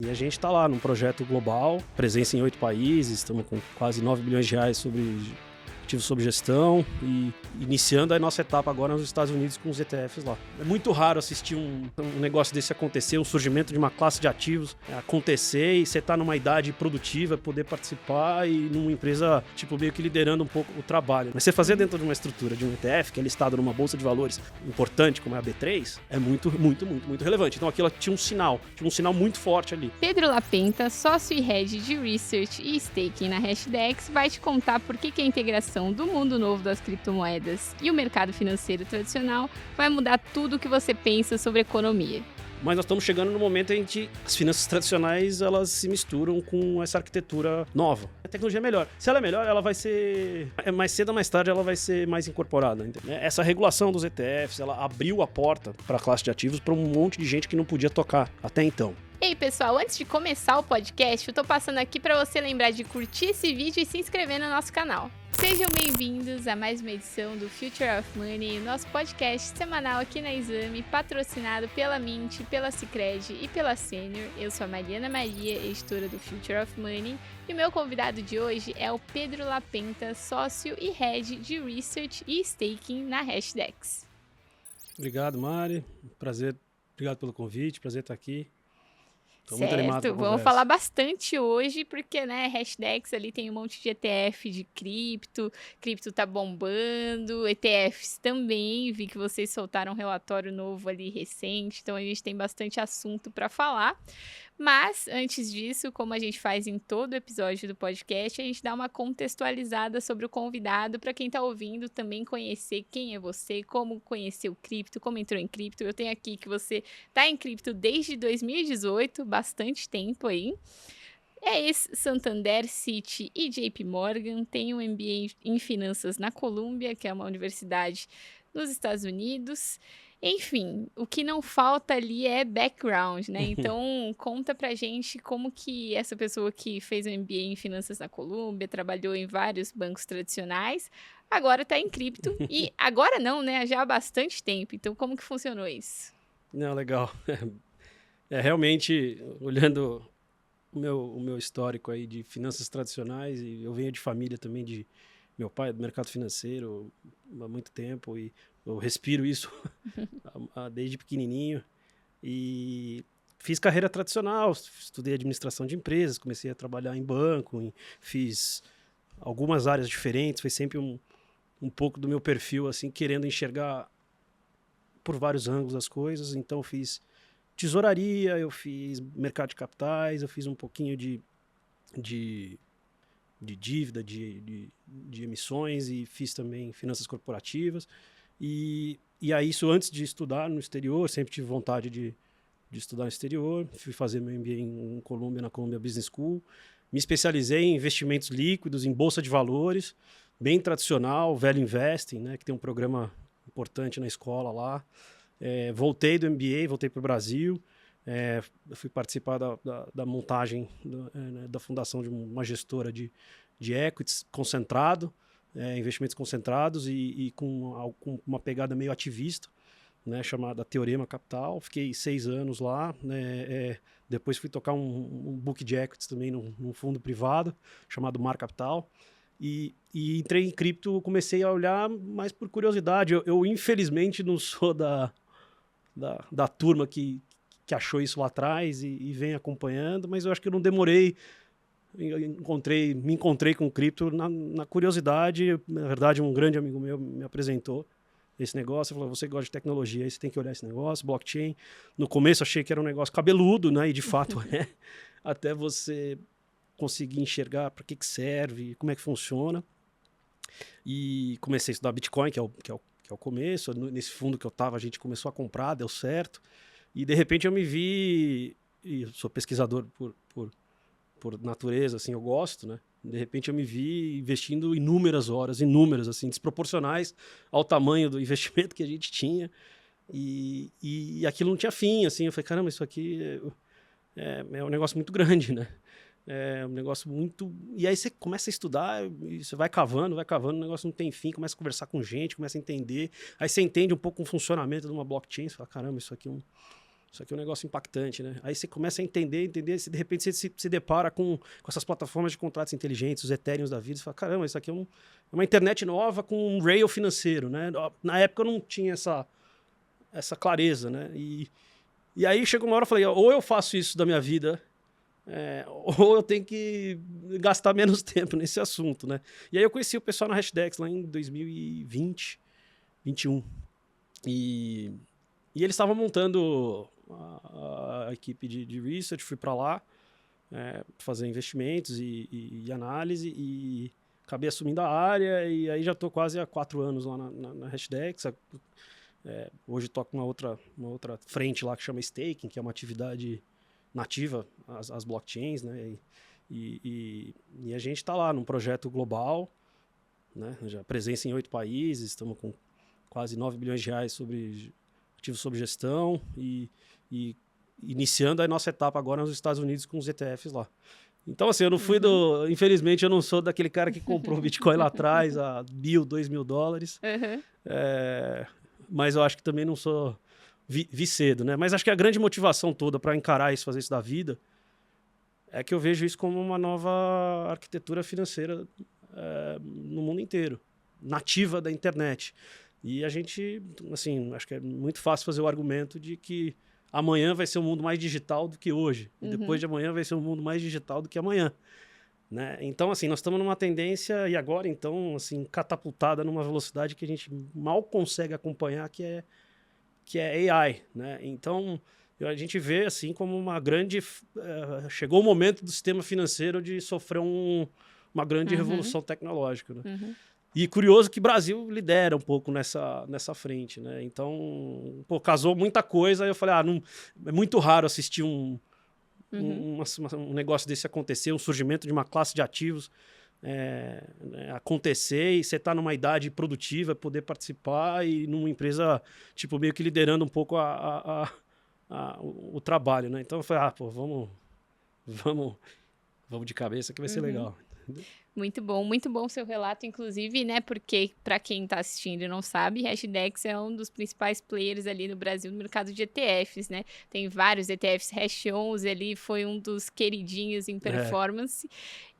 E a gente está lá num projeto global, presença em 8 países, estamos com quase 9 bilhões de reais ativos sob gestão e iniciando a nossa etapa agora nos Estados Unidos com os ETFs lá. É muito raro assistir um negócio desse acontecer, um surgimento de uma classe de ativos acontecer e você tá numa idade produtiva, poder participar e numa empresa, tipo, meio que liderando um pouco o trabalho. Mas você fazer dentro de uma estrutura de um ETF, que é listado numa bolsa de valores importante, como é a B3, é muito, muito, muito, muito relevante. Então aquilo tinha um sinal muito forte ali. Pedro Lapenta, sócio e head de Research e Staking na Hashdex, vai te contar por que a integração do mundo novo das criptomoedas e o mercado financeiro tradicional vai mudar tudo o que você pensa sobre economia. Mas nós estamos chegando no momento em que as finanças tradicionais elas se misturam com essa arquitetura nova. A tecnologia é melhor. Se ela é melhor, ela vai ser... mais cedo ou mais tarde, ela vai ser mais incorporada. Entendeu? Essa regulação dos ETFs, ela abriu a porta para a classe de ativos para um monte de gente que não podia tocar até então. Ei pessoal, antes de começar o podcast, eu tô passando aqui para você lembrar de curtir esse vídeo e se inscrever no nosso canal. Sejam bem-vindos a mais uma edição do Future of Money, nosso podcast semanal aqui na Exame, patrocinado pela Mint, pela Sicredi e pela Senior. Eu sou a Mariana Maria, editora do Future of Money, e o meu convidado de hoje é o Pedro Lapenta, sócio e head de Research e Staking na Hashdex. Obrigado, Mari. Prazer, obrigado pelo convite, prazer estar aqui. Certo, vamos falar bastante hoje, porque, né, Hashdex ali tem um monte de ETF de cripto tá bombando, ETFs também, vi que vocês soltaram um relatório novo ali recente, então a gente tem bastante assunto para falar. Mas, antes disso, como a gente faz em todo episódio do podcast, a gente dá uma contextualizada sobre o convidado para quem está ouvindo também conhecer quem é você, como conheceu cripto, como entrou em cripto. Eu tenho aqui que você está em cripto desde 2018, bastante tempo aí. É ex-Santander, Citi e JP Morgan, tem um MBA em Finanças na Columbia, que é uma universidade nos Estados Unidos. Enfim, o que não falta ali é background, né? Então, conta pra gente como que essa pessoa que fez um MBA em Finanças na Columbia, trabalhou em vários bancos tradicionais, agora tá em cripto. E agora não, né? Já há bastante tempo. Então, como que funcionou isso? Não, legal. Realmente, olhando o meu histórico aí de finanças tradicionais, e eu venho de família também de meu pai, do mercado financeiro há muito tempo, e eu respiro isso desde pequenininho. E fiz carreira tradicional, estudei administração de empresas, comecei a trabalhar em banco, fiz algumas áreas diferentes, foi sempre um pouco do meu perfil, assim, querendo enxergar por vários ângulos as coisas. Então eu fiz tesouraria, eu fiz mercado de capitais, eu fiz um pouquinho de dívida, de emissões, e fiz também finanças corporativas. E aí isso antes de estudar no exterior, sempre tive vontade de estudar no exterior. Fui fazer meu MBA em Colômbia, na Columbia Business School. Me especializei em investimentos líquidos, em bolsa de valores, bem tradicional, Value Investing, né, que tem um programa importante na escola lá. Voltei do MBA, voltei para o Brasil. Fui participar da montagem da fundação de uma gestora de equities concentrado, investimentos concentrados e com uma pegada meio ativista, né, chamada Teorema Capital. Fiquei 6 anos lá, né, depois fui tocar um book de equities também num fundo privado chamado Mar Capital. E entrei em cripto, comecei a olhar mais por curiosidade. Eu infelizmente não sou da turma que achou isso lá atrás e vem acompanhando, mas eu acho que eu não demorei. Me encontrei com o cripto na curiosidade. Na verdade, um grande amigo meu me apresentou esse negócio, falou: você gosta de tecnologia, aí você tem que olhar esse negócio, blockchain. No começo achei que era um negócio cabeludo, né? E de fato até você conseguir enxergar para que serve, como é que funciona. E comecei a estudar Bitcoin, que é o começo. Nesse fundo que eu estava, a gente começou a comprar, deu certo. E de repente eu me vi, e eu sou pesquisador por natureza, assim, eu gosto, né? De repente eu me vi investindo inúmeras horas, assim, desproporcionais ao tamanho do investimento que a gente tinha. E aquilo não tinha fim, assim. Eu falei: caramba, isso aqui é um negócio muito grande, né? É um negócio muito... E aí você começa a estudar, e você vai cavando, o negócio não tem fim, começa a conversar com gente, começa a entender. Aí você entende um pouco o funcionamento de uma blockchain, você fala: caramba, isso aqui isso aqui é um negócio impactante, né? Aí você começa a entender, de repente você se depara com essas plataformas de contratos inteligentes, os Ethereums da vida, você fala, caramba, isso aqui é uma internet nova com um rail financeiro, né? Na época eu não tinha essa clareza, né? E aí chegou uma hora eu falei, ou eu faço isso da minha vida, ou eu tenho que gastar menos tempo nesse assunto, né? E aí eu conheci o pessoal na Hashdex lá em 2020, 2021. E eles estavam montando a equipe de research, fui para lá fazer investimentos e análise e acabei assumindo a área e aí já estou quase há 4 anos lá na Hashdex. Hoje toco uma outra frente lá que chama staking, que é uma atividade nativa às blockchains, né? E a gente está lá num projeto global, né? Já presença em 8 países, estamos com quase 9 bilhões de reais ativos sob gestão e iniciando a nossa etapa agora nos Estados Unidos com os ETFs lá. Então, assim, eu não fui infelizmente, eu não sou daquele cara que comprou o Bitcoin lá atrás a $1.000, $2.000. Mas eu acho que também não sou... Vi cedo, né? Mas acho que a grande motivação toda para encarar isso, fazer isso da vida, é que eu vejo isso como uma nova arquitetura financeira no mundo inteiro, nativa da internet. E a gente, assim, acho que é muito fácil fazer o argumento de que amanhã vai ser um mundo mais digital do que hoje. E depois de amanhã vai ser um mundo mais digital do que amanhã. Né? Então, assim, nós estamos numa tendência, e agora, então, assim, catapultada numa velocidade que a gente mal consegue acompanhar, que é AI, né? Então, a gente vê, assim, como uma grande... chegou o momento do sistema financeiro de sofrer uma grande revolução tecnológica, né? E curioso que o Brasil lidera um pouco nessa frente, né? Então, casou muita coisa, aí eu falei, é muito raro assistir um negócio desse acontecer, um surgimento de uma classe de ativos acontecer e você está numa idade produtiva, poder participar e numa empresa, tipo, meio que liderando um pouco o trabalho, né? Então eu falei, vamos de cabeça que vai ser legal. Muito bom o seu relato, inclusive, né? Porque, para quem está assistindo e não sabe, Hashdex é um dos principais players ali no Brasil no mercado de ETFs, né? Tem vários ETFs, Hash11 ali foi um dos queridinhos em performance.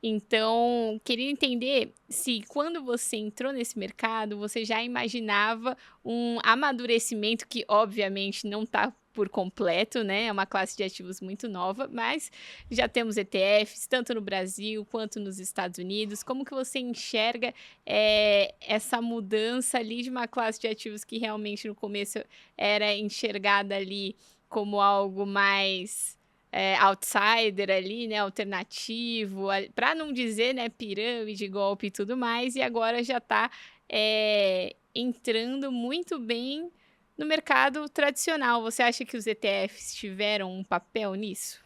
Então, queria entender se quando você entrou nesse mercado, você já imaginava um amadurecimento que, obviamente, não está por completo, né? É uma classe de ativos muito nova, mas já temos ETFs, tanto no Brasil quanto nos Estados Unidos. Como que você enxerga essa mudança ali de uma classe de ativos que realmente no começo era enxergada ali como algo mais outsider ali, né? Alternativo, para não dizer, né, pirâmide, golpe e tudo mais, e agora já está entrando muito bem no mercado tradicional. Você acha que os ETFs tiveram um papel nisso?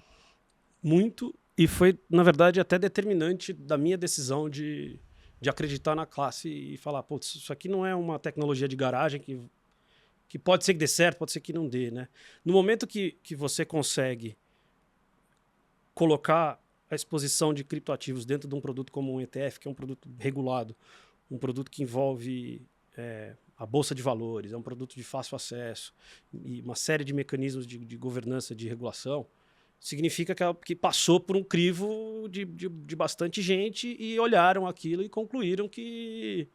Muito, e foi, na verdade, até determinante da minha decisão de acreditar na classe e falar, putz, isso aqui não é uma tecnologia de garagem que pode ser que dê certo, pode ser que não dê, né? No momento que você consegue colocar a exposição de criptoativos dentro de um produto como um ETF, que é um produto regulado, um produto que envolve a bolsa de valores, é um produto de fácil acesso e uma série de mecanismos de governança, de regulação, significa que passou por um crivo de bastante gente e olharam aquilo e concluíram que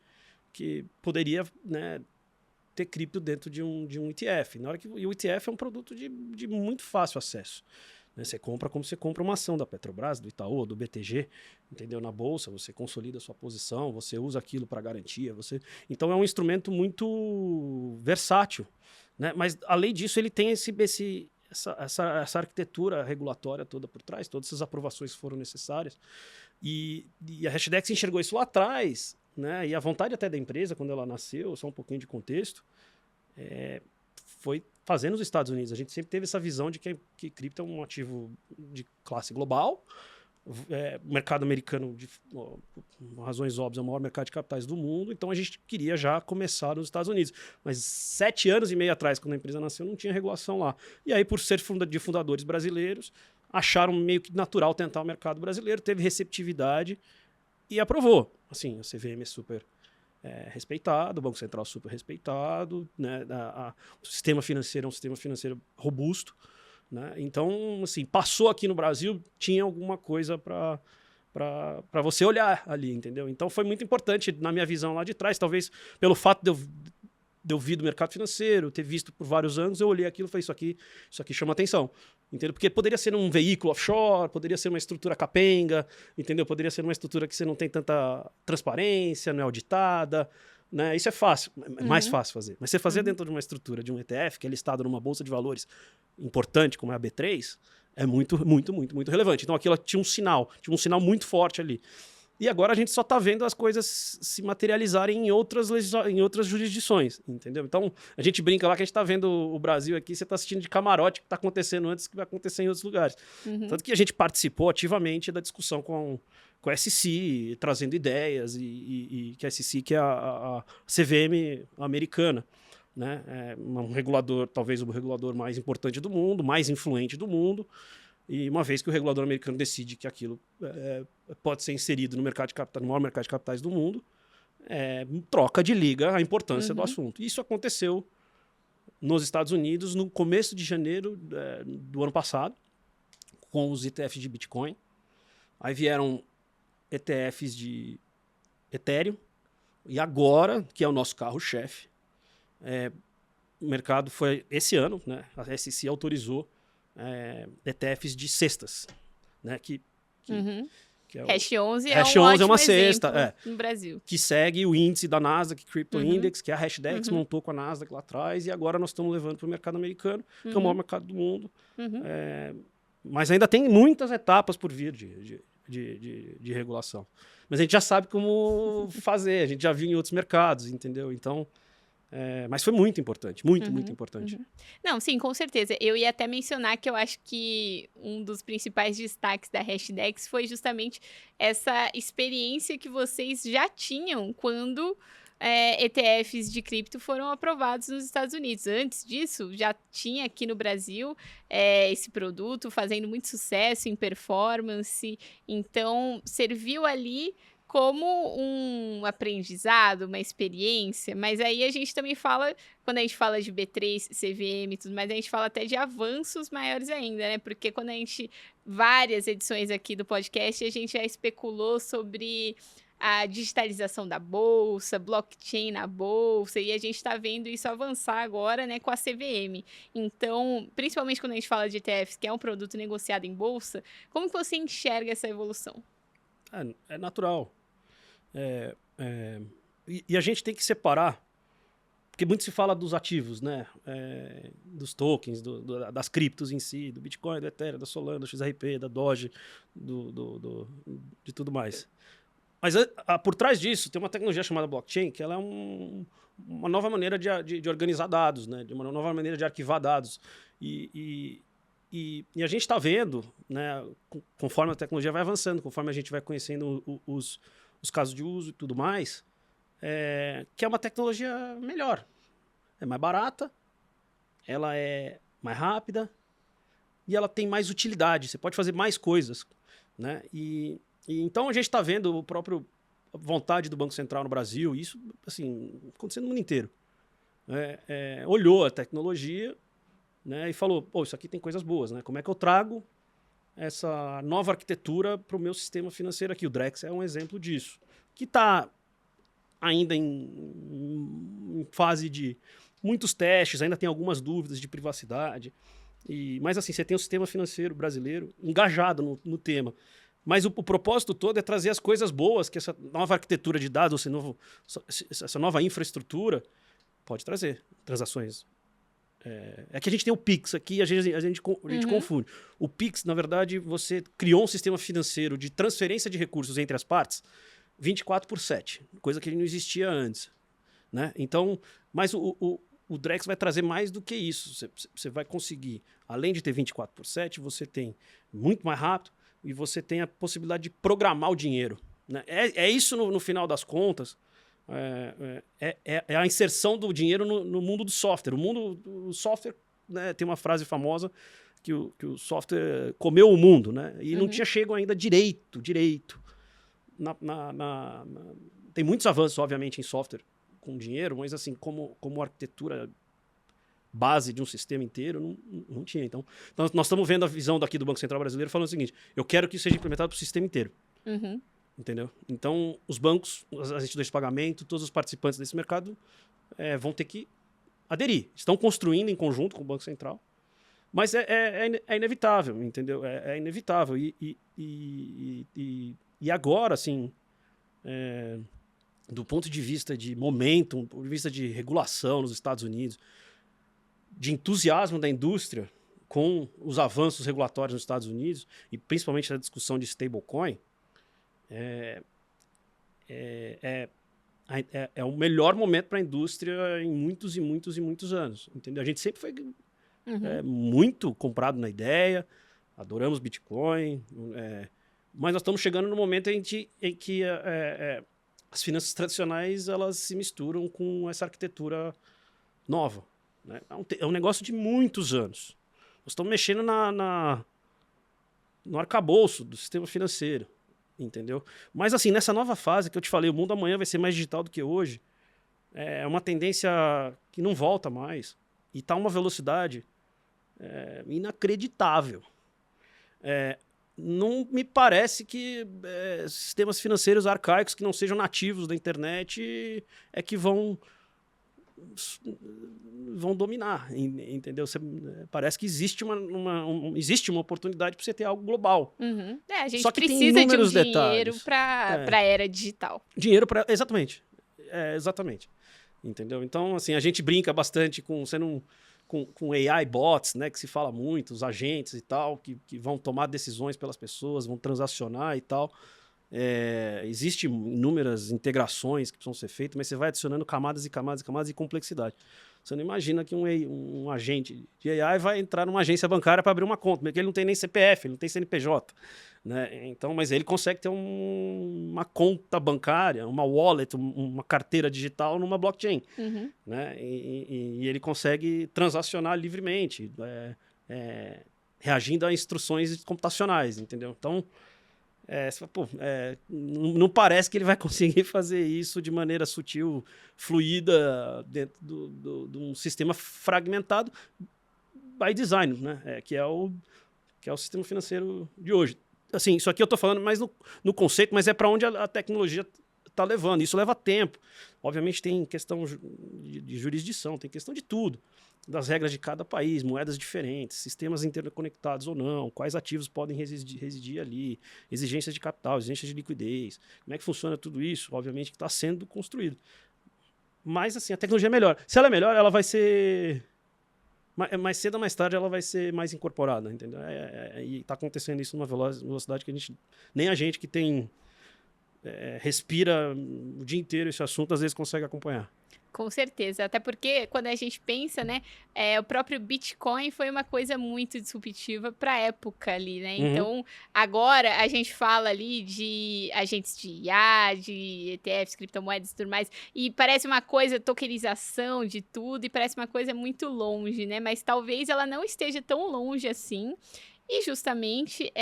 poderia, né, ter cripto dentro de um ETF. Na hora que o ETF é um produto de muito fácil acesso. Você compra como você compra uma ação da Petrobras, do Itaú, do BTG, entendeu? Na bolsa, você consolida a sua posição, você usa aquilo para garantia. Então é um instrumento muito versátil, né? Mas, além disso, ele tem essa arquitetura regulatória toda por trás, todas essas aprovações foram necessárias. E a Hashdex enxergou isso lá atrás, né? E a vontade até da empresa, quando ela nasceu, só um pouquinho de contexto, foi fazer nos Estados Unidos. A gente sempre teve essa visão de que cripto é um ativo de classe global. O mercado americano, por razões óbvias, é o maior mercado de capitais do mundo. Então, a gente queria já começar nos Estados Unidos. Mas 7 anos e meio atrás, quando a empresa nasceu, não tinha regulação lá. E aí, por ser de fundadores brasileiros, acharam meio que natural tentar o mercado brasileiro, teve receptividade e aprovou. Assim, a CVM é super respeitado, o Banco Central super respeitado, né? O sistema financeiro é um sistema financeiro robusto, né? Então, assim, passou aqui no Brasil, tinha alguma coisa para você olhar ali, entendeu? Então foi muito importante na minha visão lá de trás, talvez pelo fato de eu vir do mercado financeiro, ter visto por vários anos, eu olhei aquilo e falei, isso aqui chama atenção, entendeu? Porque poderia ser um veículo offshore, poderia ser uma estrutura capenga, entendeu? Poderia ser uma estrutura que você não tem tanta transparência, não é auditada, né? Isso é fácil, é mais fácil fazer. Mas você fazer dentro de uma estrutura de um ETF, que é listado numa bolsa de valores importante, como é a B3, é muito, muito, muito, muito relevante. Então aquilo tinha um sinal muito forte ali. E agora a gente só está vendo as coisas se materializarem em outras jurisdições, entendeu? Então, a gente brinca lá que a gente está vendo o Brasil aqui, você está assistindo de camarote que está acontecendo antes que vai acontecer em outros lugares. Tanto que a gente participou ativamente da discussão com a SEC, trazendo ideias, e que a SEC, que é a CVM americana, né? É um regulador, talvez o regulador mais importante do mundo, mais influente do mundo. E uma vez que o regulador americano decide que aquilo pode ser inserido no mercado de capitais, no maior mercado de capitais do mundo, troca de liga a importância do assunto. Isso aconteceu nos Estados Unidos no começo de janeiro do ano passado, com os ETFs de Bitcoin. Aí vieram ETFs de Ethereum. E agora, que é o nosso carro-chefe, o mercado foi esse ano, né? A SEC autorizou ETFs de cestas, né? Que é Hash 11 Hash é um 11 é uma ótimo cesta no Brasil. que segue o índice da Nasdaq Crypto Index, que a Hashdex montou com a Nasdaq lá atrás, e agora nós estamos levando para o mercado americano, que é o maior mercado do mundo. Mas ainda tem muitas etapas por vir de regulação. Mas a gente já sabe como fazer, a gente já viu em outros mercados, entendeu? Então, mas foi muito importante, muito importante. Não, sim, com certeza. Eu ia até mencionar que eu acho que um dos principais destaques da Hashdex foi justamente essa experiência que vocês já tinham quando ETFs de cripto foram aprovados nos Estados Unidos. Antes disso, já tinha aqui no Brasil esse produto fazendo muito sucesso em performance. Então, serviu ali como um aprendizado, uma experiência, mas aí a gente também fala, quando a gente fala de B3, CVM e tudo mais, a gente fala até de avanços maiores ainda, né? Porque quando a gente, várias edições aqui do podcast, a gente já especulou sobre a digitalização da bolsa, blockchain na bolsa, e a gente está vendo isso avançar agora, né, com a CVM. Então, principalmente quando a gente fala de ETFs, que é um produto negociado em bolsa, como que você enxerga essa evolução? É natural. E a gente tem que separar, porque muito se fala dos ativos, né? Dos tokens, das criptos em si, do Bitcoin, do Ethereum, da Solana, do XRP, da Doge, de tudo mais. Mas por trás disso tem uma tecnologia chamada blockchain, que ela é uma nova maneira de organizar dados, né? De uma nova maneira de arquivar dados. E a gente está vendo, né, conforme a tecnologia vai avançando, conforme a gente vai conhecendo os casos de uso e tudo mais, que é uma tecnologia melhor. É mais barata, ela é mais rápida e ela tem mais utilidade. Você pode fazer mais coisas, né? E então a gente está vendo a própria vontade do Banco Central no Brasil, isso assim, acontecendo no mundo inteiro. Olhou a tecnologia, né, e falou, pô, isso aqui tem coisas boas, né? Como é que eu trago essa nova arquitetura para o meu sistema financeiro aqui? O Drex é um exemplo disso, que está ainda em fase de muitos testes, ainda tem algumas dúvidas de privacidade, mas assim, você tem o sistema financeiro brasileiro engajado no tema. Mas o propósito todo é trazer as coisas boas que essa nova arquitetura de dados, essa nova infraestrutura pode trazer. Transações. É que a gente tem o Pix aqui, a gente confunde. O Pix, na verdade, você criou um sistema financeiro de transferência de recursos entre as partes 24/7, coisa que não existia antes, né? Então, mas o Drex vai trazer mais do que isso. Você vai conseguir, além de ter 24/7, você tem muito mais rápido e você tem a possibilidade de programar o dinheiro, né? Isso, no final das contas, é a inserção do dinheiro no mundo do software. O software, né, tem uma frase famosa que o software comeu o mundo, né? E não tinha chego ainda direito. Tem muitos avanços, obviamente, em software com dinheiro, mas assim, como arquitetura base de um sistema inteiro, não tinha. Então, nós estamos vendo a visão daqui do Banco Central Brasileiro falando o seguinte, eu quero que isso seja implementado para o sistema inteiro. Uhum. Entendeu? Então, os bancos, as instituições de pagamento, todos os participantes desse mercado vão ter que aderir. Estão construindo em conjunto com o Banco Central, mas é inevitável, entendeu? É inevitável. E agora, assim, do ponto de vista de momento, do ponto de vista de regulação nos Estados Unidos, de entusiasmo da indústria com os avanços regulatórios nos Estados Unidos, e principalmente a discussão de stablecoin, é o melhor momento para a indústria em muitos e muitos e muitos anos. Entendeu? A gente sempre foi muito comprado na ideia, adoramos Bitcoin, mas nós estamos chegando no momento em que as finanças tradicionais elas se misturam com essa arquitetura nova. Né? É um negócio de muitos anos. Nós estamos mexendo no arcabouço do sistema financeiro. Entendeu? Mas assim, nessa nova fase que eu te falei, o mundo amanhã vai ser mais digital do que hoje, é uma tendência que não volta mais e está uma velocidade inacreditável. Não me parece que sistemas financeiros arcaicos que não sejam nativos da internet que vão dominar, entendeu? Parece que existe uma oportunidade para você ter algo global. Uhum. A gente Só que precisa de um dinheiro para a era digital. Dinheiro para... Exatamente. Exatamente. Entendeu? Então, assim, a gente brinca bastante com AI bots, né, que se fala muito, os agentes e tal, que vão tomar decisões pelas pessoas, vão transacionar e tal. Existem inúmeras integrações que precisam ser feitas, mas você vai adicionando camadas e camadas e camadas e complexidade. Você não imagina que um agente de AI vai entrar numa agência bancária para abrir uma conta, porque ele não tem nem CPF, ele não tem CNPJ. Né? Então, mas ele consegue ter uma conta bancária, uma wallet, uma carteira digital numa blockchain. Uhum. Né? E ele consegue transacionar livremente, reagindo a instruções computacionais, entendeu? Então, não parece que ele vai conseguir fazer isso de maneira sutil, fluida, dentro de um sistema fragmentado by design, né? Que é o sistema financeiro de hoje. Assim, isso aqui eu estou falando mais no conceito, mas é para onde a tecnologia está levando. Isso leva tempo. Obviamente tem questão de jurisdição, tem questão de tudo. Das regras de cada país, moedas diferentes, sistemas interconectados ou não, quais ativos podem residir ali, exigências de capital, exigências de liquidez, como é que funciona tudo isso, obviamente que está sendo construído. Mas assim, a tecnologia é melhor. Se ela é melhor, ela vai ser... Mais cedo ou mais tarde ela vai ser mais incorporada, entendeu? E está acontecendo isso numa velocidade que nem a gente que tem... respira o dia inteiro esse assunto, às vezes consegue acompanhar. Com certeza, até porque quando a gente pensa, né, o próprio Bitcoin foi uma coisa muito disruptiva para a época ali, né? Então, agora a gente fala ali de agentes de IA, de ETFs, criptomoedas e tudo mais, e parece uma coisa, tokenização de tudo, e parece uma coisa muito longe, né? Mas talvez ela não esteja tão longe assim. E justamente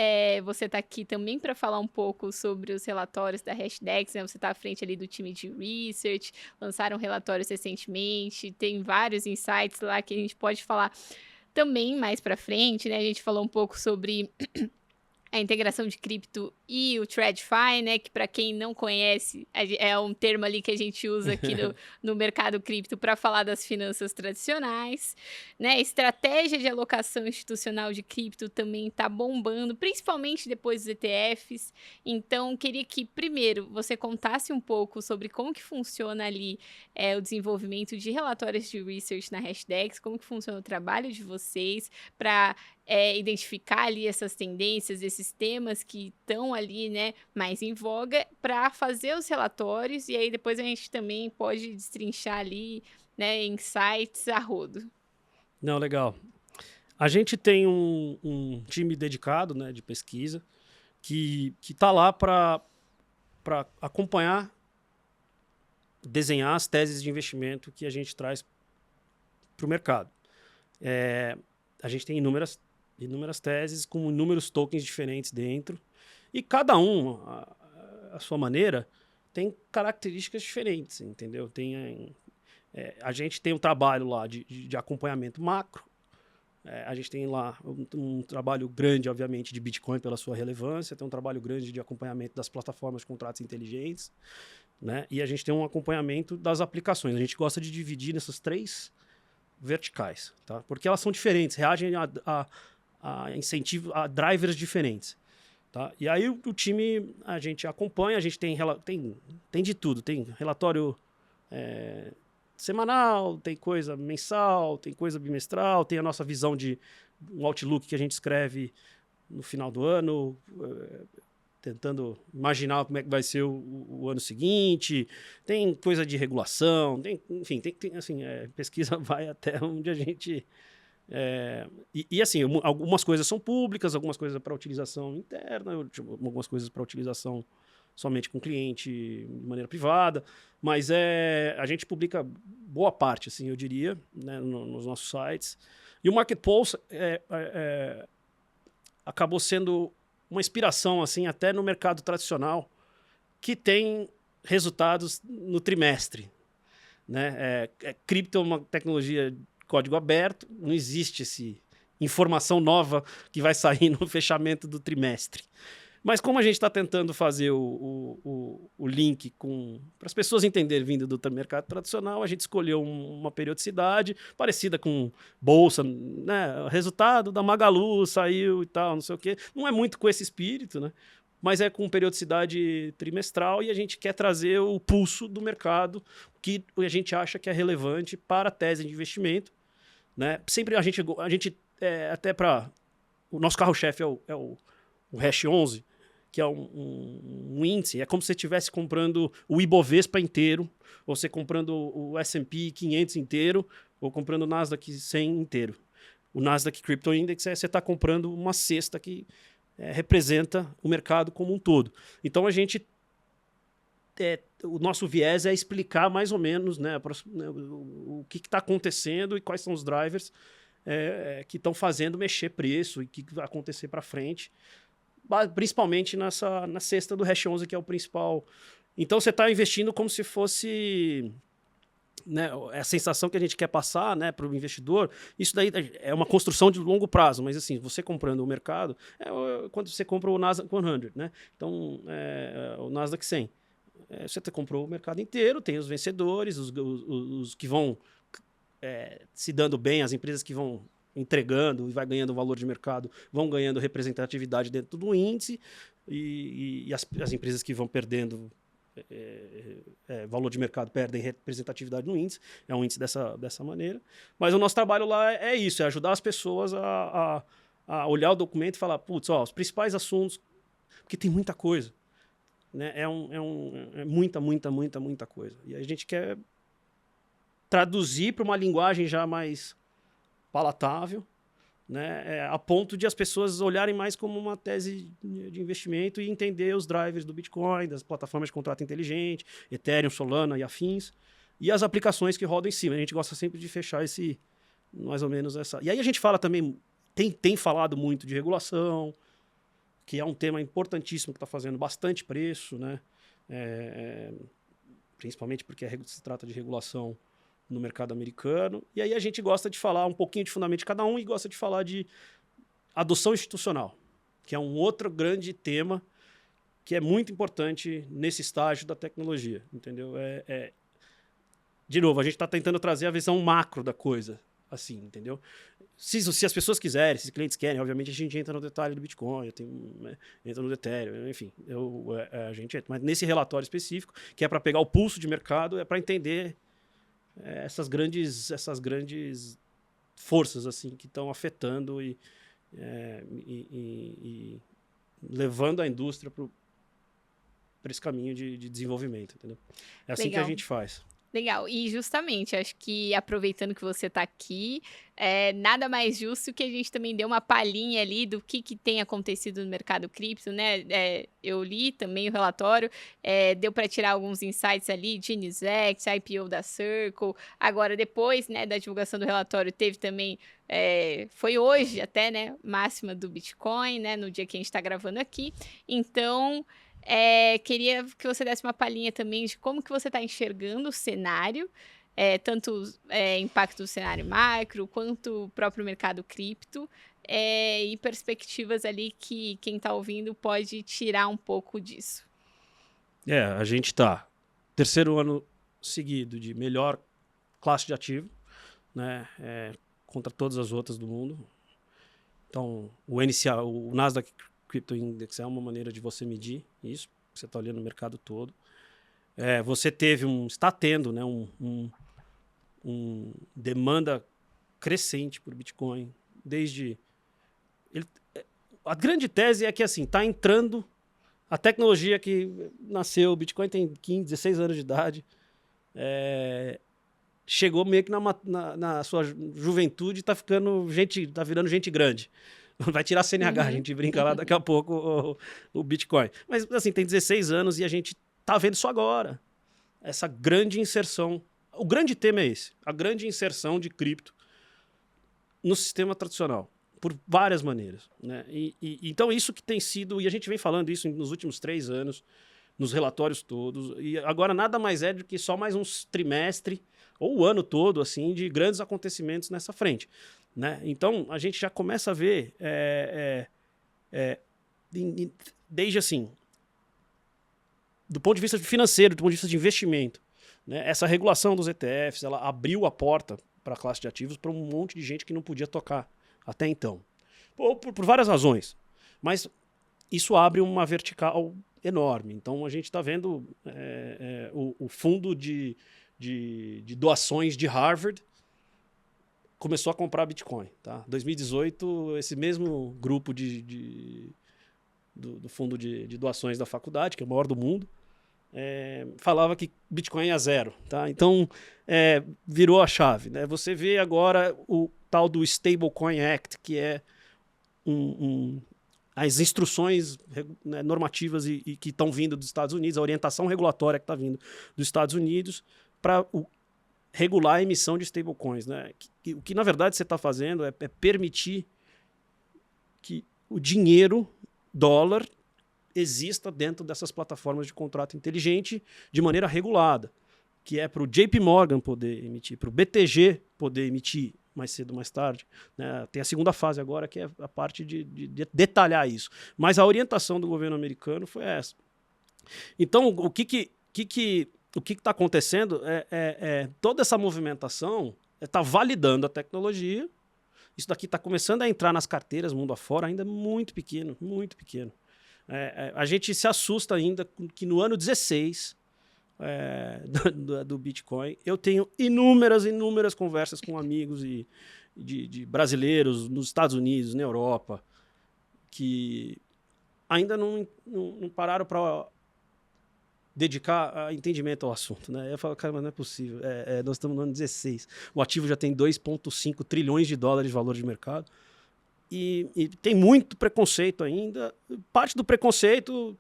você está aqui também para falar um pouco sobre os relatórios da Hashdex, né? Você está à frente ali do time de research, lançaram relatórios recentemente, tem vários insights lá que a gente pode falar também mais para frente, né? A gente falou um pouco sobre a integração de cripto e o TradFi, né, que para quem não conhece, é um termo ali que a gente usa aqui no mercado cripto para falar das finanças tradicionais, né, estratégia de alocação institucional de cripto também está bombando, principalmente depois dos ETFs, então queria que primeiro você contasse um pouco sobre como que funciona ali o desenvolvimento de relatórios de research na Hashdex, como que funciona o trabalho de vocês para identificar ali essas tendências, esses temas que estão ali, né, mais em voga, para fazer os relatórios, e aí depois a gente também pode destrinchar ali, né, insights a rodo. Não, legal. A gente tem um time dedicado, né, de pesquisa que está lá para acompanhar, desenhar as teses de investimento que a gente traz para o mercado. A gente tem inúmeras teses com inúmeros tokens diferentes dentro e cada um, a sua maneira, tem características diferentes, entendeu? Tem a gente tem um trabalho lá de acompanhamento macro. A gente tem lá um trabalho grande, obviamente, de Bitcoin pela sua relevância, tem um trabalho grande de acompanhamento das plataformas de contratos inteligentes, né? E a gente tem um acompanhamento das aplicações. A gente gosta de dividir nessas 3 verticais, tá? Porque elas são diferentes, reagem a incentivo, a drivers diferentes. Tá? E aí o time, a gente acompanha, a gente tem de tudo, tem relatório semanal, tem coisa mensal, tem coisa bimestral, tem a nossa visão de um Outlook que a gente escreve no final do ano, tentando imaginar como é que vai ser o ano seguinte, tem coisa de regulação, enfim, assim, pesquisa vai até onde a gente... assim, algumas coisas são públicas, algumas coisas para utilização interna, algumas coisas para utilização somente com cliente de maneira privada, mas a gente publica boa parte, assim, eu diria, né, nos nossos sites. E o Market Pulse acabou sendo uma inspiração, assim, até no mercado tradicional, que tem resultados no trimestre, né? Cripto é uma tecnologia código aberto, não existe informação nova que vai sair no fechamento do trimestre. Mas como a gente está tentando fazer o link para as pessoas entenderem vindo do mercado tradicional, a gente escolheu uma periodicidade parecida com bolsa, né? O resultado da Magalu saiu e tal, não sei o quê. Não é muito com esse espírito, né? Mas é com periodicidade trimestral e a gente quer trazer o pulso do mercado que a gente acha que é relevante para a tese de investimento, né? Sempre a gente até para... O nosso carro-chefe é o Hash 11, que é um índice. É como se você estivesse comprando o Ibovespa inteiro, ou você comprando o S&P 500 inteiro, ou comprando o Nasdaq 100 inteiro. O Nasdaq Crypto Index você está comprando uma cesta que representa o mercado como um todo. Então, o nosso viés é explicar mais ou menos, né, o que está acontecendo e quais são os drivers que estão fazendo mexer preço e o que vai acontecer para frente, principalmente na cesta do Hash 11, que é o principal. Então, você está investindo como se fosse... Né, a sensação que a gente quer passar, né, para o investidor, isso daí é uma construção de longo prazo, mas assim, você comprando o mercado, quando você compra o Nasdaq 100, né? Então, o Nasdaq 100. Você comprou o mercado inteiro, tem os vencedores, os que vão se dando bem, as empresas que vão entregando e vai ganhando valor de mercado, vão ganhando representatividade dentro do índice, e as empresas que vão perdendo valor de mercado, perdem representatividade no índice. É um índice dessa maneira. Mas o nosso trabalho lá é isso, é ajudar as pessoas a olhar o documento e falar, putz, os principais assuntos, porque tem muita coisa, né? É muita coisa. E a gente quer traduzir para uma linguagem já mais palatável, né, a ponto de as pessoas olharem mais como uma tese de investimento e entender os drivers do Bitcoin, das plataformas de contrato inteligente, Ethereum, Solana e afins, e as aplicações que rodam em cima. A gente gosta sempre de fechar mais ou menos essa... E aí a gente fala também, tem falado muito de regulação, que é um tema importantíssimo que está fazendo bastante preço, né, principalmente porque se trata de regulação no mercado americano. E aí a gente gosta de falar um pouquinho de fundamento de cada um e gosta de falar de adoção institucional, que é um outro grande tema que é muito importante nesse estágio da tecnologia, entendeu? De novo, a gente está tentando trazer a visão macro da coisa, assim, entendeu? Se as pessoas quiserem, se os clientes querem, obviamente a gente entra no detalhe do Bitcoin, entra no Ethereum, enfim, a gente entra. Mas nesse relatório específico, que é para pegar o pulso de mercado, é para entender essas grandes forças assim que estão afetando e levando a indústria para esse caminho de desenvolvimento, entendeu? É assim que a gente faz. Legal, e justamente, acho que aproveitando que você está aqui, nada mais justo que a gente também dê uma palhinha ali do que tem acontecido no mercado cripto, né? Eu li também o relatório, deu para tirar alguns insights ali, Genius X, IPO da Circle, agora depois, né, da divulgação do relatório teve também, foi hoje até, né, máxima do Bitcoin, né, no dia que a gente está gravando aqui, então... queria que você desse uma palhinha também de como que você está enxergando o cenário tanto impacto do cenário macro, quanto o próprio mercado cripto, e perspectivas ali que quem está ouvindo pode tirar um pouco disso. A gente está terceiro ano seguido de melhor classe de ativo, né, contra todas as outras do mundo. Então, o Nasdaq Crypto Index é uma maneira de você medir isso. Você está olhando o mercado todo. Você está tendo, né, demanda crescente por Bitcoin. A grande tese é que assim, está entrando a tecnologia que nasceu. O Bitcoin tem 15, 16 anos de idade. Chegou meio que na sua juventude e está virando gente grande. Vai tirar CNH, a gente brinca lá daqui a pouco o Bitcoin. Mas assim, tem 16 anos e a gente está vendo isso agora. Essa grande inserção. O grande tema é esse. A grande inserção de cripto no sistema tradicional. Por várias maneiras. Né? Então isso que tem sido... E a gente vem falando isso nos últimos 3 anos, nos relatórios todos. E agora nada mais é do que só mais um trimestre ou o ano todo assim, de grandes acontecimentos nessa frente. Né? Então, a gente já começa a ver, desde assim, do ponto de vista financeiro, do ponto de vista de investimento, né? Essa regulação dos ETFs, ela abriu a porta para a classe de ativos para um monte de gente que não podia tocar até então. Por várias razões. Mas isso abre uma vertical enorme. Então, a gente está vendo o fundo de doações de Harvard começou a comprar Bitcoin. Tá? 2018, esse mesmo grupo do fundo de doações da faculdade, que é o maior do mundo, falava que Bitcoin é 0. Tá? Então, virou a chave. Né? Você vê agora o tal do Stablecoin Act, que é as instruções, né, normativas e que estão vindo dos Estados Unidos, a orientação regulatória que está vindo dos Estados Unidos para regular a emissão de stablecoins. Né? O que, na verdade, você está fazendo é permitir que o dinheiro, dólar, exista dentro dessas plataformas de contrato inteligente de maneira regulada, que é para o JP Morgan poder emitir, para o BTG poder emitir mais cedo ou mais tarde. Né? Tem a segunda fase agora, que é a parte de detalhar isso. Mas a orientação do governo americano foi essa. Então, o que está acontecendo toda essa movimentação está validando a tecnologia. Isso daqui está começando a entrar nas carteiras mundo afora, ainda muito pequeno, muito pequeno. A gente se assusta ainda que no ano 16 do Bitcoin, eu tenho inúmeras conversas com amigos de brasileiros nos Estados Unidos, na Europa, que ainda não pararam para dedicar entendimento ao assunto. Né? Eu falo, cara, mas não é possível. Nós estamos no ano 16. O ativo já tem 2,5 trilhões de dólares de valor de mercado. E tem muito preconceito ainda. Parte do preconceito,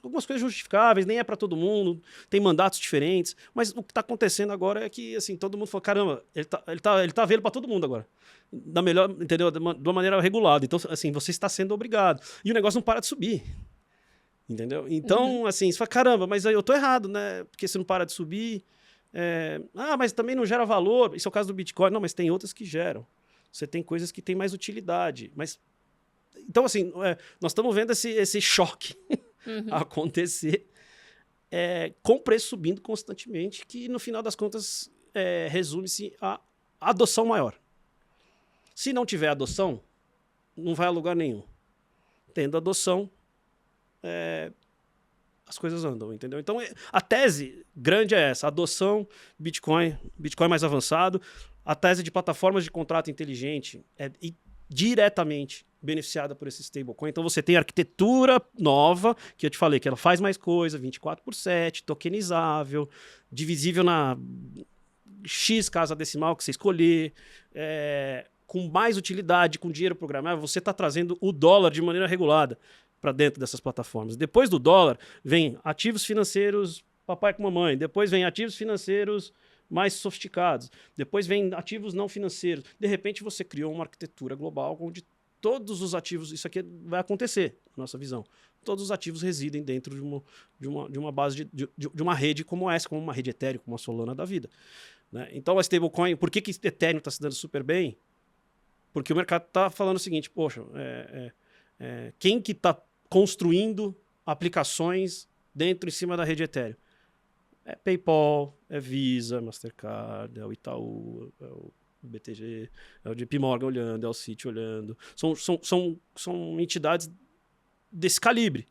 algumas coisas justificáveis, nem é para todo mundo, tem mandatos diferentes. Mas o que está acontecendo agora é que assim, todo mundo fala, caramba, ele tá vendo para todo mundo agora. Da melhor, entendeu? De uma maneira regulada. Então, assim, você está sendo obrigado. E o negócio não para de subir. Entendeu? Então, assim, você fala, caramba, mas eu tô errado, né? Porque você não para de subir. Mas também não gera valor. Isso é o caso do Bitcoin. Não, mas tem outras que geram. Você tem coisas que têm mais utilidade. Mas, então, assim, nós estamos vendo esse choque acontecer com o preço subindo constantemente, que no final das contas resume-se a adoção maior. Se não tiver adoção, não vai a lugar nenhum. Tendo adoção, as coisas andam, entendeu? Então, a tese grande é essa, adoção, Bitcoin mais avançado, a tese de plataformas de contrato inteligente é diretamente beneficiada por esse stablecoin. Então, você tem arquitetura nova, que eu te falei, que ela faz mais coisa, 24/7, tokenizável, divisível na X casa decimal que você escolher, com mais utilidade, com dinheiro programável, você está trazendo o dólar de maneira regulada para dentro dessas plataformas. Depois do dólar, vem ativos financeiros papai com mamãe. Depois vem ativos financeiros mais sofisticados. Depois vem ativos não financeiros. De repente, você criou uma arquitetura global onde todos os ativos, isso aqui vai acontecer, nossa visão. Todos os ativos residem dentro de uma base de uma rede como essa, como uma rede Ethereum, como a Solana da vida. Né? Então a stablecoin, por que Ethereum está se dando super bem? Porque o mercado está falando o seguinte, poxa, quem que está construindo aplicações dentro em cima da rede Ethereum? É PayPal, é Visa, Mastercard, é o Itaú, é o BTG, é o JP Morgan olhando, é o Citi olhando. São entidades desse calibre.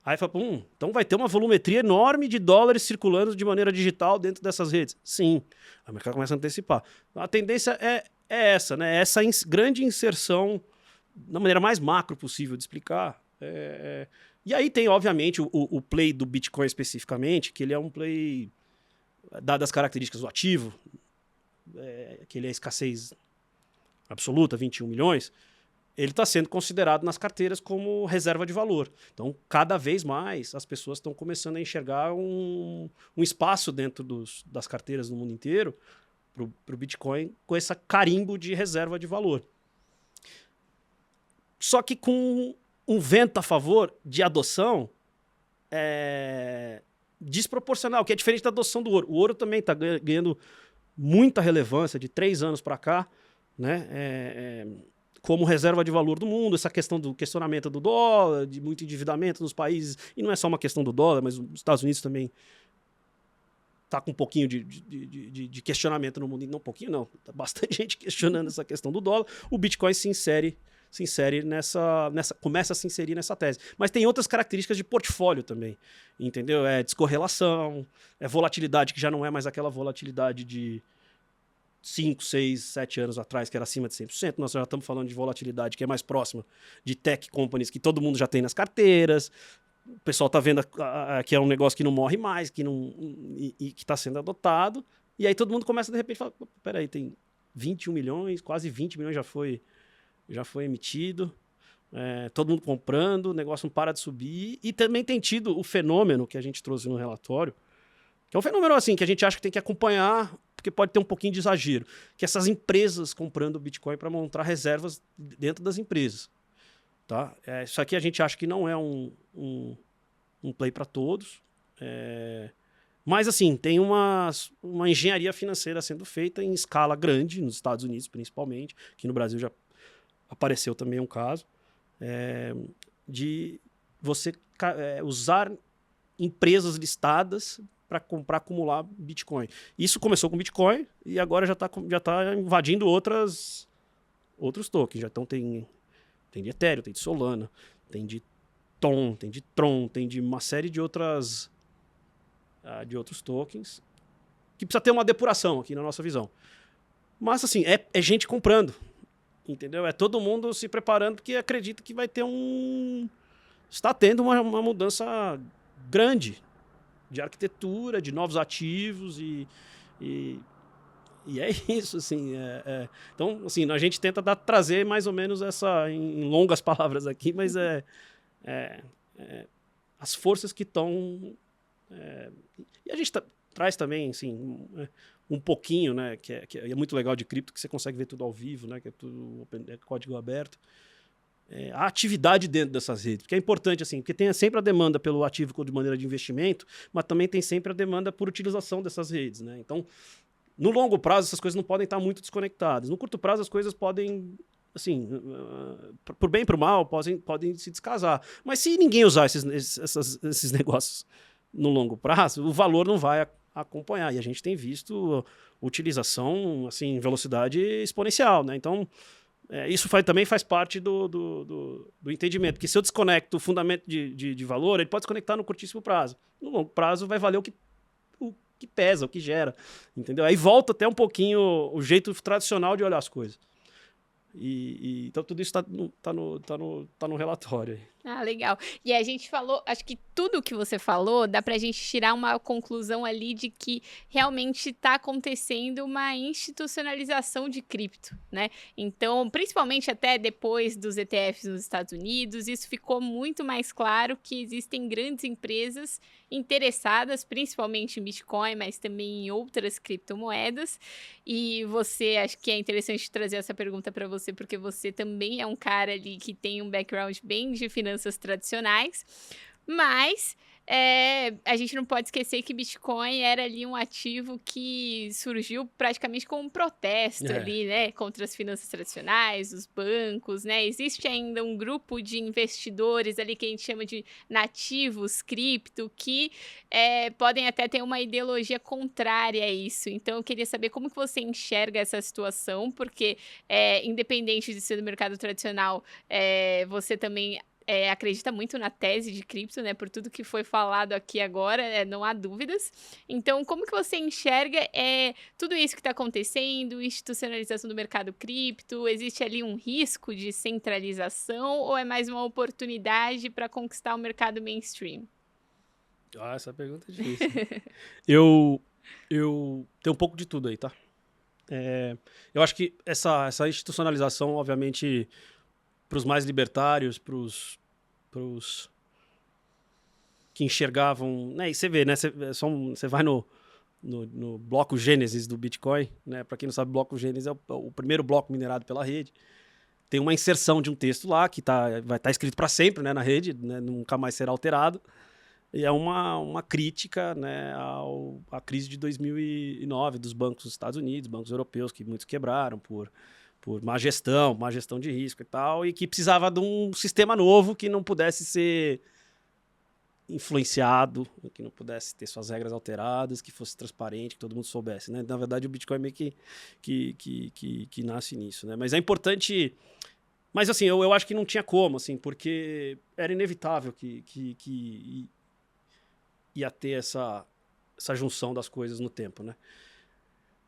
Aí fala, então vai ter uma volumetria enorme de dólares circulando de maneira digital dentro dessas redes. Sim, o mercado começa a antecipar. A tendência é essa, né? Essa grande inserção, da maneira mais macro possível de explicar. E aí tem, obviamente, o play do Bitcoin especificamente, que ele é um play, dadas as características do ativo, que ele é escassez absoluta, 21 milhões, ele está sendo considerado nas carteiras como reserva de valor. Então, cada vez mais, as pessoas estão começando a enxergar um espaço dentro das carteiras no mundo inteiro para o Bitcoin com esse carimbo de reserva de valor. Só que com um vento a favor de adoção desproporcional, que é diferente da adoção do ouro. O ouro também está ganhando muita relevância de 3 anos para cá, né? Como reserva de valor do mundo, essa questão do questionamento do dólar, de muito endividamento nos países, e não é só uma questão do dólar, mas os Estados Unidos também está com um pouquinho de questionamento no mundo, não um pouquinho não, tá bastante gente questionando essa questão do dólar. O Bitcoin se insere começa a se inserir nessa tese. Mas tem outras características de portfólio também, entendeu? É descorrelação, é volatilidade que já não é mais aquela volatilidade de 5, 6, 7 anos atrás, que era acima de 100%. Nós já estamos falando de volatilidade que é mais próxima de tech companies que todo mundo já tem nas carteiras. O pessoal está vendo que é um negócio que não morre mais, que está sendo adotado. E aí todo mundo começa, de repente, a falar, peraí, tem 21 milhões, quase 20 milhões já foi emitido, todo mundo comprando, o negócio não para de subir. E também tem tido o fenômeno que a gente trouxe no relatório, que é um fenômeno assim, que a gente acha que tem que acompanhar, porque pode ter um pouquinho de exagero, que essas empresas comprando Bitcoin para montar reservas dentro das empresas. Tá? Isso aqui a gente acha que não é um play para todos. Mas assim, tem uma engenharia financeira sendo feita em escala grande, nos Estados Unidos principalmente, que no Brasil já apareceu também um caso, de você usar empresas listadas para comprar, acumular Bitcoin. Isso começou com Bitcoin e agora já está invadindo outros tokens. Então tem de Ethereum, tem de Solana, tem de TON, tem de Tron, tem de uma série de outros tokens que precisa ter uma depuração aqui na nossa visão. Mas assim, é gente comprando. Entendeu? É todo mundo se preparando porque acredita que vai ter está tendo uma mudança grande de arquitetura, de novos ativos e é isso, assim. Então, assim, a gente tenta trazer mais ou menos essa, em longas palavras aqui, mas as forças que estão... e a gente traz também, assim... um pouquinho, né, que é muito legal de cripto, que você consegue ver tudo ao vivo, né, que é tudo código aberto. A atividade dentro dessas redes, porque é importante, assim, porque tem sempre a demanda pelo ativo de maneira de investimento, mas também tem sempre a demanda por utilização dessas redes, né? Então, no longo prazo, essas coisas não podem estar muito desconectadas. No curto prazo, as coisas podem, assim, por bem e por mal, podem se descasar. Mas se ninguém usar esses negócios no longo prazo, o valor não vai acompanhar. E a gente tem visto utilização, assim, velocidade exponencial, né? Então, isso também faz parte do entendimento. Porque se eu desconecto o fundamento de valor, ele pode desconectar no curtíssimo prazo. No longo prazo vai valer o que pesa, o que gera. Entendeu? Aí volta até um pouquinho o jeito tradicional de olhar as coisas. Então tudo isso tá no relatório aí. Ah, legal. E a gente falou, acho que tudo que você falou, dá pra gente tirar uma conclusão ali de que realmente está acontecendo uma institucionalização de cripto, né? Então, principalmente até depois dos ETFs nos Estados Unidos, isso ficou muito mais claro que existem grandes empresas interessadas, principalmente em Bitcoin, mas também em outras criptomoedas. E você, acho que é interessante trazer essa pergunta para você, porque você também é um cara ali que tem um background bem de finanças tradicionais, mas a gente não pode esquecer que Bitcoin era ali um ativo que surgiu praticamente como um protesto ali, né, contra as finanças tradicionais, os bancos, né? Existe ainda um grupo de investidores ali que a gente chama de nativos cripto, que podem até ter uma ideologia contrária a isso. Então, eu queria saber como que você enxerga essa situação, porque independente de ser do mercado tradicional, você também acredita muito na tese de cripto, né? Por tudo que foi falado aqui agora, não há dúvidas. Então, como que você enxerga tudo isso que está acontecendo, institucionalização do mercado cripto? Existe ali um risco de centralização ou é mais uma oportunidade para conquistar o mercado mainstream? Essa pergunta é difícil. eu tenho um pouco de tudo aí, tá? Eu acho que essa institucionalização, obviamente, para os mais libertários, para os que enxergavam, né? E você vê, né? Você vai no bloco Gênesis do Bitcoin, né? Para quem não sabe, o bloco Gênesis é o primeiro bloco minerado pela rede. Tem uma inserção de um texto lá que vai estar escrito para sempre, né, na rede, né, nunca mais será alterado. E é uma crítica, né, à crise de 2009 dos bancos dos Estados Unidos, bancos europeus, que muitos quebraram por má gestão de risco e tal, e que precisava de um sistema novo que não pudesse ser influenciado, que não pudesse ter suas regras alteradas, que fosse transparente, que todo mundo soubesse, né? Na verdade, o Bitcoin meio que nasce nisso, né? Mas é importante... Mas, assim, eu acho que não tinha como, assim, porque era inevitável que ia ter essa junção das coisas no tempo, né?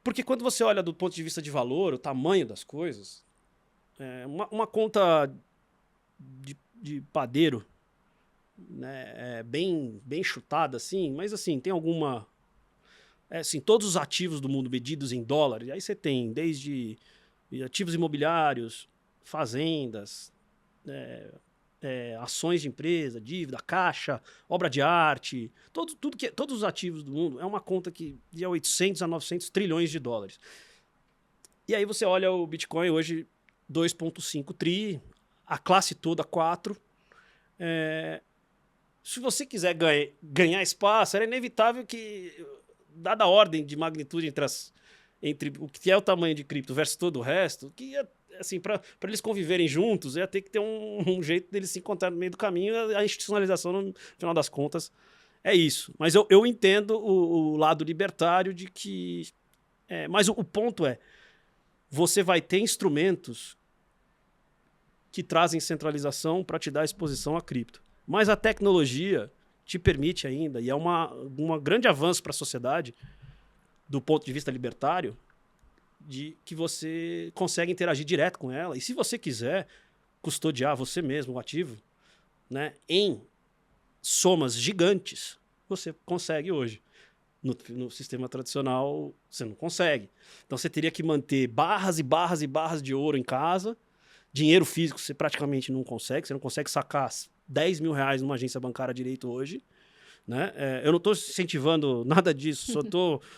Porque quando você olha do ponto de vista de valor, o tamanho das coisas, uma conta de padeiro, né, bem chutada, assim, mas assim, tem alguma... assim, todos os ativos do mundo medidos em dólares, aí você tem desde ativos imobiliários, fazendas, ações de empresa, dívida, caixa, obra de arte, todos os ativos do mundo, é uma conta que de 800 a 900 trilhões de dólares. E aí você olha o Bitcoin hoje, 2,5 tri, a classe toda 4. Se você quiser ganhar espaço, era inevitável que, dada a ordem de magnitude entre o que é o tamanho de cripto versus todo o resto, que ia, assim, para eles conviverem juntos, ia ter que ter um jeito deles se encontrar no meio do caminho. A institucionalização, no final das contas, é isso. Mas eu entendo o lado libertário de que... mas o ponto é, você vai ter instrumentos que trazem centralização para te dar exposição a cripto. Mas a tecnologia te permite ainda, e é um grande avanço para a sociedade, do ponto de vista libertário, de que você consegue interagir direto com ela. E se você quiser custodiar você mesmo, o ativo, né, em somas gigantes, você consegue hoje. No sistema tradicional, você não consegue. Então você teria que manter barras e barras e barras de ouro em casa. Dinheiro físico você praticamente não consegue. Você não consegue sacar 10 mil reais numa agência bancária direito hoje. Né? Eu não estou incentivando nada disso,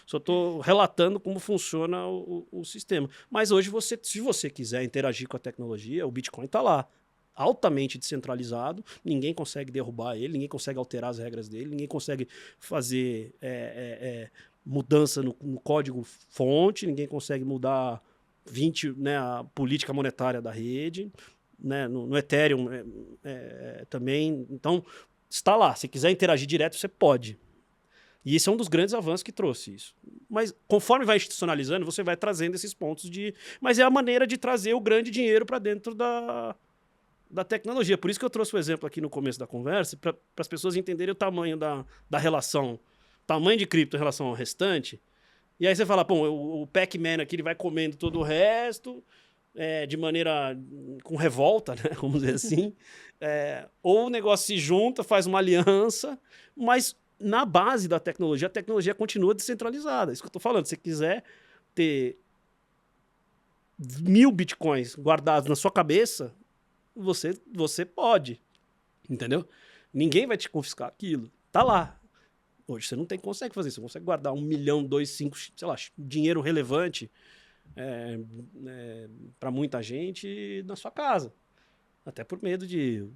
só estou relatando como funciona o sistema. Mas hoje, se você quiser interagir com a tecnologia, o Bitcoin está lá, altamente descentralizado, ninguém consegue derrubar ele, ninguém consegue alterar as regras dele, ninguém consegue fazer mudança no código fonte, ninguém consegue mudar a política monetária da rede, né? No Ethereum também. Então, está lá. Se quiser interagir direto, você pode. E esse é um dos grandes avanços que trouxe isso. Mas conforme vai institucionalizando, você vai trazendo esses pontos de... Mas é a maneira de trazer o grande dinheiro para dentro da tecnologia. Por isso que eu trouxe o exemplo aqui no começo da conversa, para as pessoas entenderem o tamanho da relação, tamanho de cripto em relação ao restante. E aí você fala, pô, o Pac-Man aqui ele vai comendo todo o resto, de maneira com revolta, né, vamos dizer assim, ou o negócio se junta, faz uma aliança, mas na base da tecnologia, a tecnologia continua descentralizada. Isso que eu estou falando. Se você quiser ter 1000 bitcoins guardados na sua cabeça, você pode, entendeu? Ninguém vai te confiscar aquilo. Tá lá. Hoje você não consegue fazer isso. Você consegue guardar 1 milhão, 2, 5, sei lá, dinheiro relevante para muita gente na sua casa. Até por medo de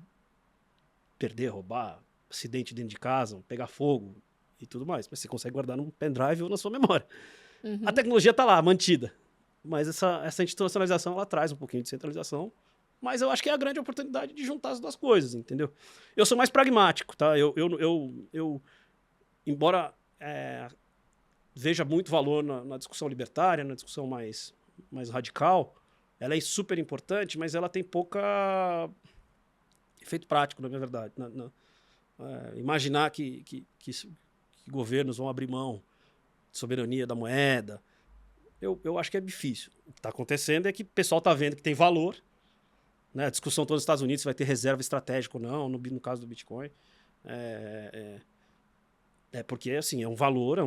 perder, roubar, acidente dentro de casa, pegar fogo e tudo mais. Mas você consegue guardar num pendrive ou na sua memória. Uhum. A tecnologia está lá, mantida. Mas essa institucionalização, ela traz um pouquinho de centralização. Mas eu acho que é a grande oportunidade de juntar as duas coisas, entendeu? Eu sou mais pragmático, tá? Eu embora veja muito valor na discussão libertária, na discussão mais radical, ela é super importante, mas ela tem pouca efeito prático, na minha verdade. Imaginar que governos vão abrir mão de soberania da moeda, eu acho que é difícil. O que está acontecendo é que o pessoal está vendo que tem valor, né? A discussão toda nos Estados Unidos, se vai ter reserva estratégica ou não, no caso do Bitcoin. Porque assim, é um valor, é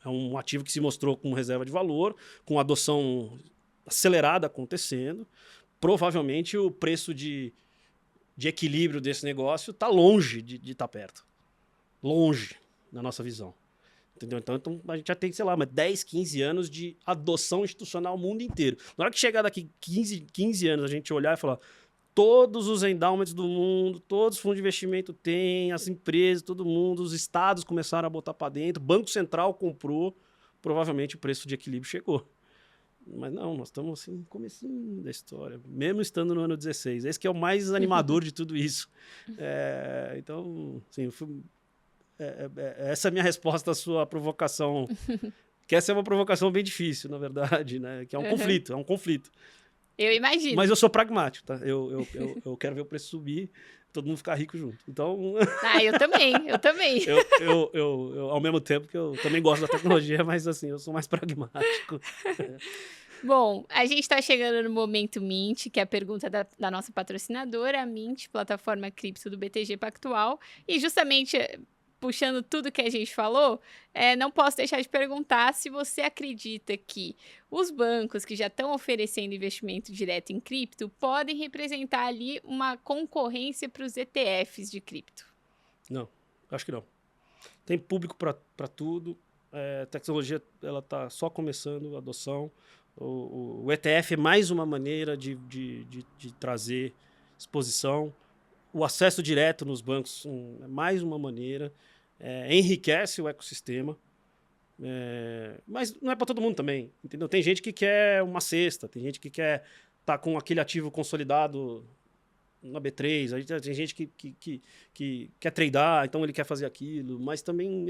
um ativo que se mostrou como reserva de valor, com adoção acelerada acontecendo. Provavelmente o preço de equilíbrio desse negócio está longe de estar perto. Longe, na nossa visão. Entendeu? Então a gente já tem, sei lá, 10, 15 anos de adoção institucional no mundo inteiro. Na hora que chegar daqui 15 anos, a gente olhar e falar: todos os endowments do mundo, todos os fundos de investimento têm, as empresas, todo mundo, os estados começaram a botar para dentro, o Banco Central comprou, provavelmente o preço de equilíbrio chegou. Mas não, nós estamos assim, no comecinho da história, mesmo estando no ano 16. Esse que é o mais animador de tudo isso. Então, assim, essa é a minha resposta à sua provocação, que essa é uma provocação bem difícil, na verdade, né? Que é um conflito. Eu imagino. Mas eu sou pragmático, tá? Eu quero ver o preço subir, todo mundo ficar rico junto. Então... eu também. eu, ao mesmo tempo que eu também gosto da tecnologia, mas assim, eu sou mais pragmático. Bom, a gente está chegando no momento Mint, que é a pergunta da nossa patrocinadora, a Mint, plataforma cripto do BTG Pactual. E justamente, puxando tudo que a gente falou, não posso deixar de perguntar se você acredita que os bancos que já estão oferecendo investimento direto em cripto podem representar ali uma concorrência para os ETFs de cripto. Não, acho que não. Tem público para tudo. A tecnologia está só começando a adoção. O ETF é mais uma maneira de trazer exposição. O acesso direto nos bancos é mais uma maneira. Enriquece o ecossistema. Mas não é para todo mundo também, entendeu? Tem gente que quer uma cesta, tem gente que quer estar com aquele ativo consolidado na B3, aí tem gente que quer tradar, então ele quer fazer aquilo, mas também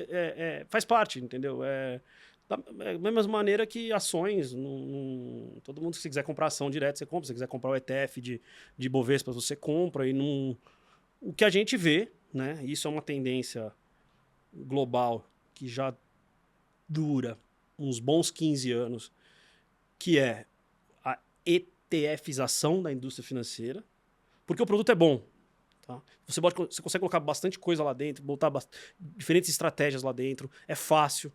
faz parte, entendeu? Da mesma maneira que ações, todo mundo, se quiser comprar ação direto, você compra. Se quiser comprar o ETF de Bovespa, você compra. O que a gente vê, né? Isso é uma tendência global que já dura uns bons 15 anos, que é a ETFização da indústria financeira, porque o produto é bom. Tá? Você consegue colocar bastante coisa lá dentro, botar diferentes estratégias lá dentro, é fácil.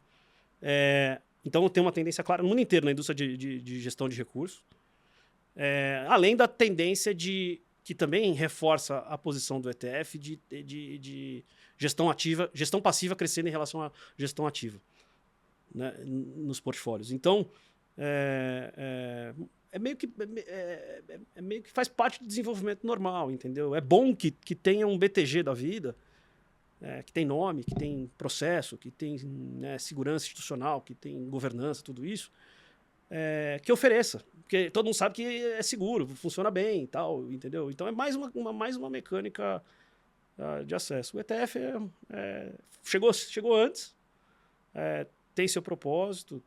Então tem uma tendência clara no mundo inteiro na indústria de gestão de recursos, além da tendência que também reforça a posição do ETF de gestão ativa, gestão passiva crescendo em relação à gestão ativa, né, nos portfólios. Então meio que faz parte do desenvolvimento normal, entendeu? É bom que tenha um BTG da vida, que tem nome, que tem processo, que tem, né, segurança institucional, que tem governança, tudo isso, que ofereça. Porque todo mundo sabe que é seguro, funciona bem e tal, entendeu? Então é mais uma mecânica de acesso. O ETF chegou antes, tem seu propósito,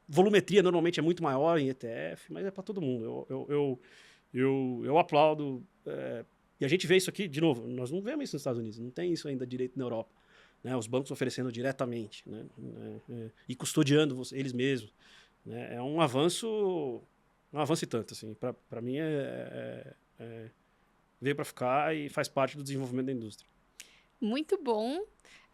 volumetria normalmente é muito maior em ETF, mas é para todo mundo. Eu aplaudo... E a gente vê isso aqui, de novo, nós não vemos isso nos Estados Unidos, não tem isso ainda direito na Europa. Né? Os bancos oferecendo diretamente, né? E custodiando eles mesmos. Né? É um avanço Não avance tanto, assim. Para mim veio para ficar e faz parte do desenvolvimento da indústria. Muito bom.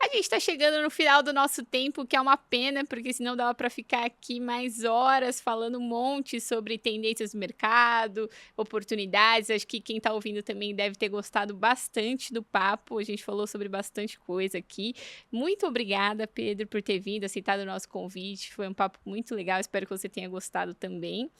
A gente está chegando no final do nosso tempo, que é uma pena, porque senão dava para ficar aqui mais horas falando um monte sobre tendências do mercado, oportunidades. Acho que quem está ouvindo também deve ter gostado bastante do papo. A gente falou sobre bastante coisa aqui. Muito obrigada, Pedro, por ter vindo, aceitado o nosso convite. Foi um papo muito legal. Espero que você tenha gostado também.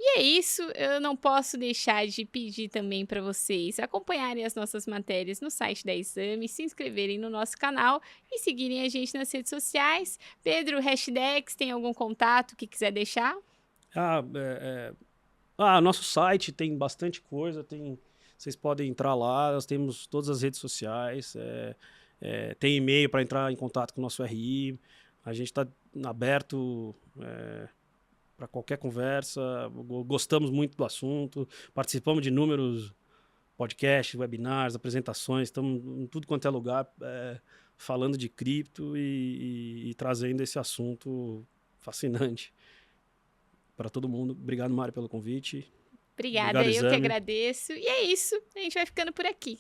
E é isso, eu não posso deixar de pedir também para vocês acompanharem as nossas matérias no site da Exame, se inscreverem no nosso canal e seguirem a gente nas redes sociais. Pedro, Hashdex, tem algum contato que quiser deixar? Nosso site tem bastante coisa, vocês podem entrar lá, nós temos todas as redes sociais, tem e-mail para entrar em contato com o nosso RI, a gente está aberto para qualquer conversa, gostamos muito do assunto, participamos de inúmeros podcasts, webinars, apresentações, estamos em tudo quanto é lugar falando de cripto e trazendo esse assunto fascinante para todo mundo. Obrigado, Mário, pelo convite. Obrigada, eu que agradeço. E é isso, a gente vai ficando por aqui.